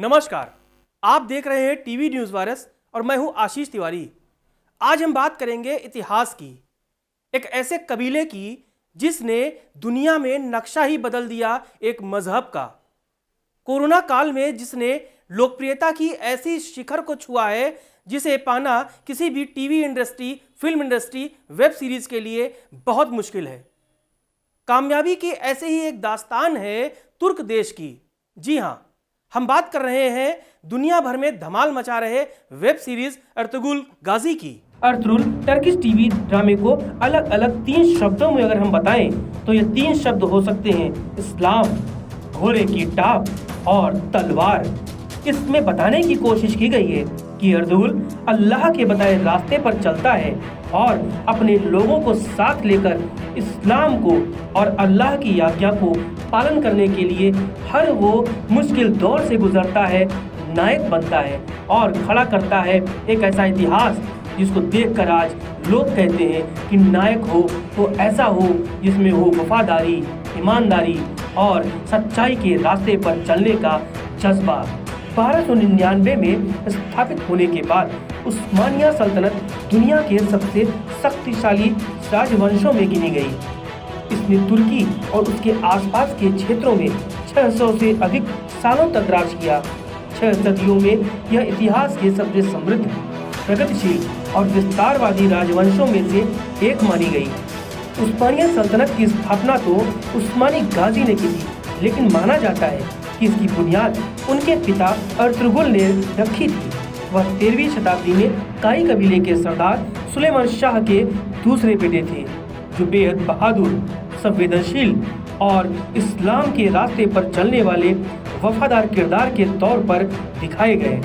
नमस्कार, आप देख रहे हैं टीवी न्यूज़ वायरस और मैं हूं आशीष तिवारी। आज हम बात करेंगे इतिहास की, एक ऐसे कबीले की जिसने दुनिया में नक्शा ही बदल दिया एक मजहब का। कोरोना काल में जिसने लोकप्रियता की ऐसी शिखर को छुआ है जिसे पाना किसी भी TV industry, film industry, web series के लिए बहुत मुश्किल है। कामयाबी की ऐसे ही एक दास्तान है तुर्क देश की। जी हां, हम बात कर रहे हैं दुनिया भर में धमाल मचा रहे वेब सीरीज अर्तुगरुल गाजी की। अर्तुगरुल टर्किश टीवी ड्रामे को अलग अलग 3 शब्दों में अगर हम बताएं तो ये 3 शब्द हो सकते हैं: इस्लाम, घोड़े की टाप और तलवार। इसमें बताने की कोशिश की गई है कि अर्तुगरुल अल्लाह के बताए रास्ते पर चलता है और अपने लोगों को साथ लेकर इस्लाम को और अल्लाह की आज्ञा को पालन करने के लिए हर वो मुश्किल दौर से गुजरता है, नायक बनता है और खड़ा करता है एक ऐसा इतिहास जिसको देखकर आज लोग कहते हैं कि नायक हो तो ऐसा हो जिसमें हो वफादारी, ईमानदारी और सच्चाई के रास्ते पर चलने का जज्बा। 1299 में स्थापित होने के बाद उस्मानिया सल्तनत दुनिया के सबसे शक्तिशाली राजवंशों में गिनी गई। इसने तुर्की और उसके आसपास के क्षेत्रों में 600 से अधिक सालों तक राज किया। 6 सदियों में यह इतिहास के सबसे समृद्ध, प्रगतिशील और विस्तारवादी राजवंशों में से एक मानी गई। उस्मानिया सल्तनत की स्थापना तो उस्मानी गाजी ने की थी, लेकिन माना जाता है कि इसकी बुनियाद उनके पिता अर्तुगरुल ने रखी थी। वह 13वीं शताब्दी में काई कबीले के सरदार सुलेमान शाह के दूसरे बेटे थे, जो बेहद बहादुर, संवेदनशील और इस्लाम के रास्ते पर चलने वाले वफादार किरदार के तौर पर दिखाए गए।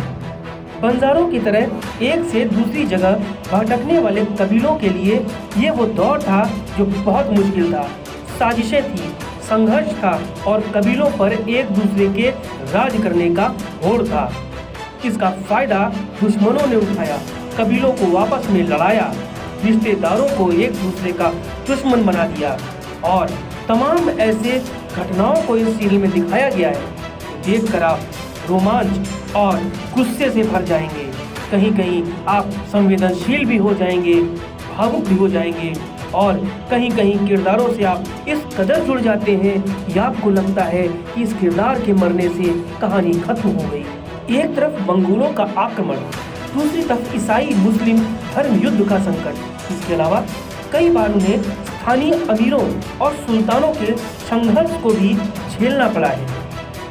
बंजारों की तरह एक से दूसरी जगह भटकने वाले कबीलों के लिए ये वो दौर था जो बहुत मुश्किल था। साजिशें थी, संघर्ष था और कबीलों पर एक दूसरे के राज करने का होड़ था। इसका फायदा दुश्मनों ने उठाया, कबीलों को आपस में लड़ाया, रिश्तेदारों को एक दूसरे का दुश्मन बना दिया और तमाम ऐसे घटनाओं को इस सीरियल में दिखाया गया है। देखकर आप रोमांच और गुस्से से भर जाएंगे, कहीं कहीं आप संवेदनशील भी हो जाएंगे, भावुक भी हो जाएंगे और कहीं कहीं किरदारों से आप इस कदर जुड़ जाते हैं कि आपको लगता है कि इस किरदार के मरने से कहानी खत्म हो गई। एक तरफ मंगोलों का आक्रमण, दूसरी तरफ ईसाई मुस्लिम धर्म युद्ध का संकट। इसके अलावा कई बार उन्हें स्थानीय अमीरों और सुल्तानों के संघर्ष को भी झेलना पड़ा है।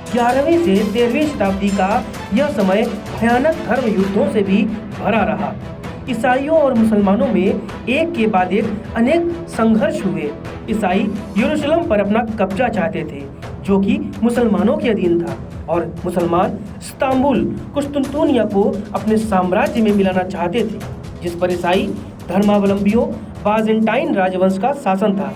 11वीं से 13वीं शताब्दी का यह समय भयानक धर्म युद्धों से भी भरा रहा। ईसाइयों और मुसलमानों में एक के बाद एक अनेक संघर्ष हुए। ईसाई यरूशलेम पर अपना कब्जा चाहते थे, जो कि मुसलमानों के अधीन था, और मुसलमान इस्तांबुल, कुस्तुनतुनिया को अपने साम्राज्य में मिलाना चाहते थे, जिस पर ईसाई धर्मावलंबियों बाजेंटाइन राजवंश का शासन था।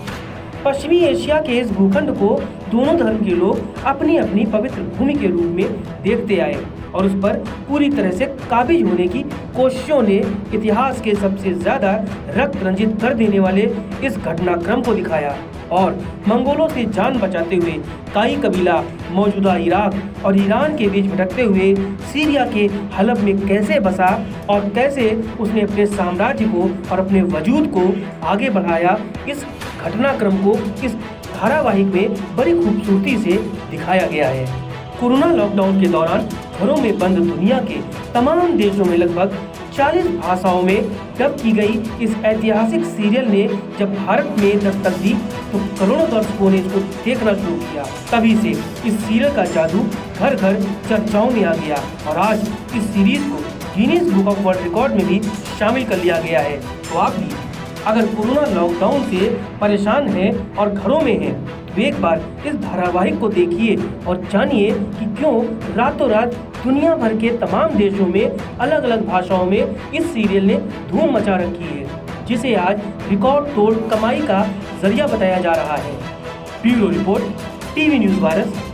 पश्चिमी एशिया के इस भूखंड को दोनों धर्म के लोग अपनी अपनी पवित्र भूमि के रूप में देखते आए और उस पर पूरी तरह से काबिज होने की कोशिशों ने इतिहास के सबसे ज्यादा रक्त रंजित कर देने वाले इस घटनाक्रम को दिखाया। और मंगोलों से जान बचाते हुए काई कबीला मौजूदा इराक और ईरान के बीच भटकते हुए सीरिया के हलब में कैसे बसा और कैसे उसने अपने साम्राज्य को और अपने वजूद को आगे बढ़ाया, इस घटनाक्रम को इस धारावाहिक में बड़ी खूबसूरती से दिखाया गया है। कोरोना लॉकडाउन के दौरान घरों में बंद दुनिया के तमाम देशों में लगभग 40 भाषाओं में डब की गई इस ऐतिहासिक सीरियल ने जब भारत में दस्तक दी तो करोड़ों दर्शकों ने इसको देखना शुरू किया। तभी से इस सीरियल का जादू घर घर चर्चाओं में आ गया और आज इस सीरीज को Guinness book of world record में भी शामिल कर लिया गया है। तो आप भी अगर कोरोना लॉकडाउन से परेशान हैं और घरों में हैं तो एक बार इस धारावाहिक को देखिए और जानिए कि क्यों रातों रात दुनिया भर के तमाम देशों में अलग अलग भाषाओं में इस सीरियल ने धूम मचा रखी है, जिसे आज रिकॉर्ड तोड़ कमाई का जरिया बताया जा रहा है। Bureau report, TV news virus.